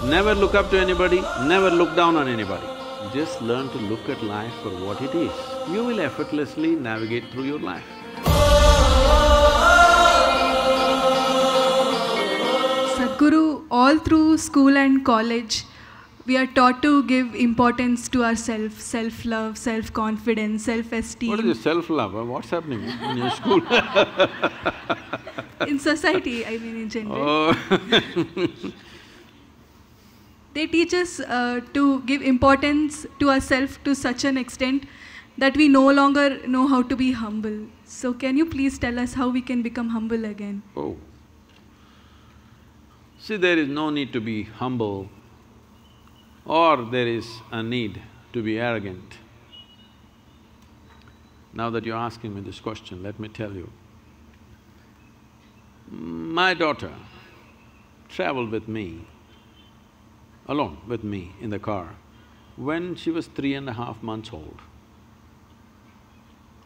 Never look up to anybody, never look down on anybody. Just learn to look at life for what it is. You will effortlessly navigate through your life. Sadhguru, all through school and college, we are taught to give importance to ourselves, self-love, self-confidence, self-esteem. What is this self-love? What's happening in your school? In society, I mean in general. Oh. They teach us to give importance to ourselves to such an extent that we no longer know how to be humble. So can you please tell us how we can become humble again? Oh. See, there is no need to be humble or there is a need to be arrogant. Now that you're asking me this question, let me tell you. My daughter traveled with me, alone with me in the car, when she was 3.5 months old.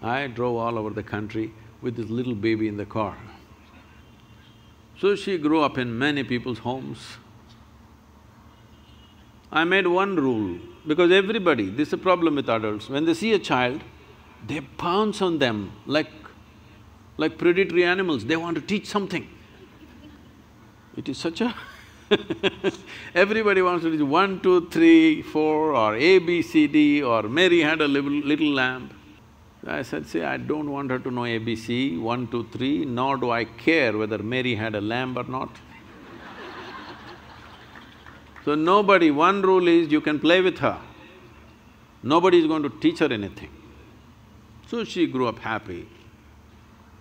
I drove all over the country with this little baby in the car. So she grew up in many people's homes. I made one rule, because everybody, this is a problem with adults, when they see a child, they pounce on them like predatory animals, they want to teach something. It is such a everybody wants to teach 1, 2, 3, 4 or A, B, C, D or Mary had a little lamb. I said, see, I don't want her to know ABC, 1, 2, 3, nor do I care whether Mary had a lamb or not. So nobody… one rule is you can play with her, nobody is going to teach her anything. So she grew up happy.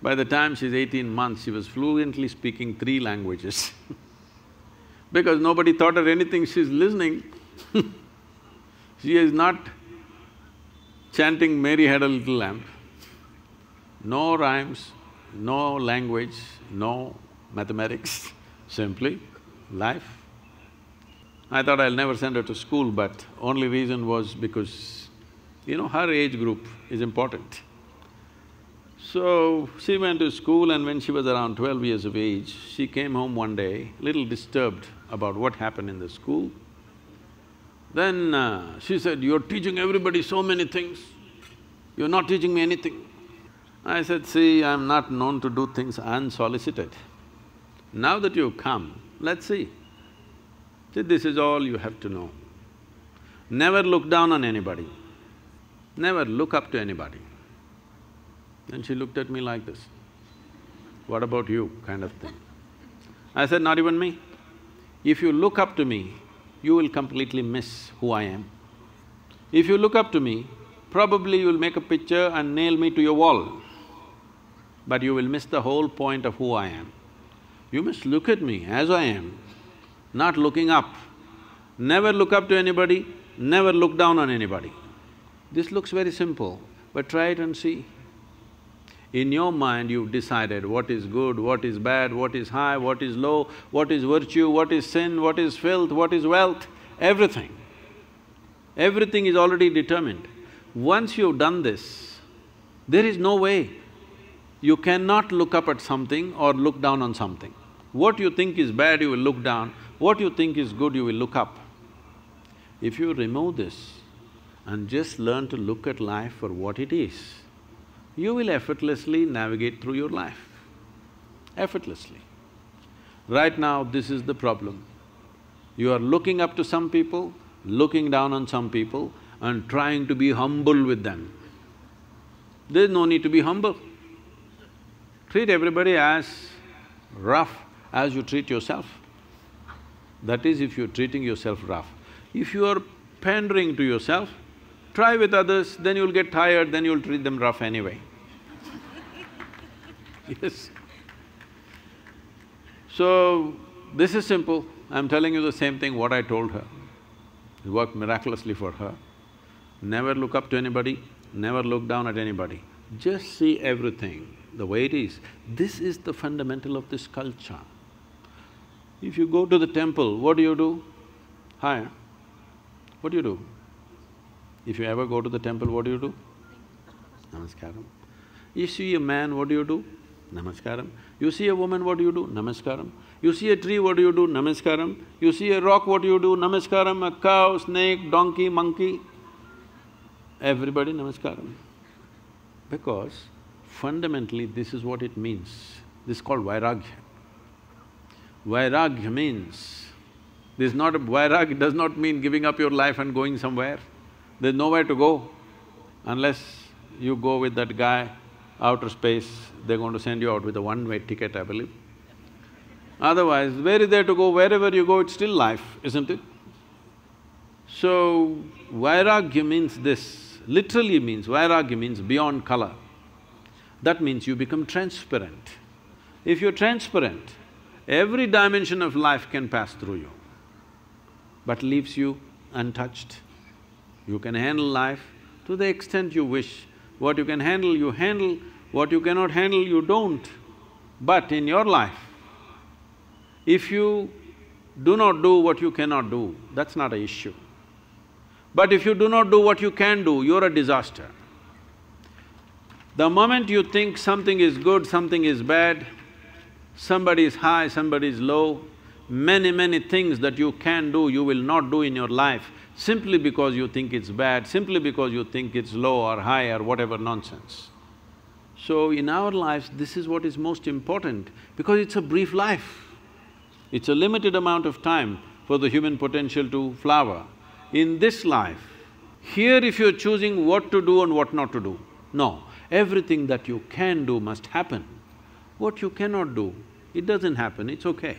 By the time she's 18 months, she was fluently speaking 3 languages because nobody taught her anything, she's listening. She is not chanting, Mary had a little lamb. No rhymes, no language, no mathematics, simply life. I thought I'll never send her to school, but only reason was because, her age group is important. So, she went to school and when she was around 12 years of age, she came home one day, little disturbed about what happened in the school. Then she said, you're teaching everybody so many things, you're not teaching me anything. I said, see, I'm not known to do things unsolicited. Now that you've come, let's see. See, this is all you have to know. Never look down on anybody, never look up to anybody. Then she looked at me like this, what about you, kind of thing. I said, not even me. If you look up to me, you will completely miss who I am. If you look up to me, probably you'll make a picture and nail me to your wall, but you will miss the whole point of who I am. You must look at me as I am, not looking up. Never look up to anybody, never look down on anybody. This looks very simple, but try it and see. In your mind, you've decided what is good, what is bad, what is high, what is low, what is virtue, what is sin, what is filth, what is wealth, everything. Everything is already determined. Once you've done this, there is no way. You cannot look up at something or look down on something. What you think is bad, you will look down. What you think is good, you will look up. If you remove this and just learn to look at life for what it is, you will effortlessly navigate through your life, effortlessly. Right now, this is the problem. You are looking up to some people, looking down on some people and trying to be humble with them. There's no need to be humble. Treat everybody as rough as you treat yourself. That is, if you're treating yourself rough. If you are pandering to yourself, try with others, then you'll get tired, then you'll treat them rough anyway. Yes. So, this is simple. I'm telling you the same thing what I told her. It worked miraculously for her. Never look up to anybody, never look down at anybody. Just see everything the way it is. This is the fundamental of this culture. If you go to the temple, what do? Hi, what do? If you ever go to the temple, what do? Namaskaram. You see a man, what do? Namaskaram. You see a woman, what do you do? Namaskaram. You see a tree, what do you do? Namaskaram. You see a rock, what do you do? Namaskaram. A cow, snake, donkey, monkey, everybody namaskaram. Because fundamentally this is what it means. This is called vairagya. Vairagya means, this is not a… vairagya does not mean giving up your life and going somewhere. There's nowhere to go. Unless you go with that guy, outer space, they're going to send you out with a one-way ticket, I believe. Otherwise, where is there to go? Wherever you go, it's still life, isn't it? So, vairagya means this, literally means, vairagya means beyond color. That means you become transparent. If you're transparent, every dimension of life can pass through you, but leaves you untouched. You can handle life to the extent you wish. What you can handle, you handle. What you cannot handle, you don't. But in your life, if you do not do what you cannot do, that's not an issue. But if you do not do what you can do, you're a disaster. The moment you think something is good, something is bad, somebody is high, somebody is low, many things that you can do, you will not do in your life simply because you think it's bad, simply because you think it's low or high or whatever nonsense. So in our lives, this is what is most important because it's a brief life. It's a limited amount of time for the human potential to flower. In this life, here if you're choosing what to do and what not to do, no, everything that you can do must happen. What you cannot do, it doesn't happen, it's okay.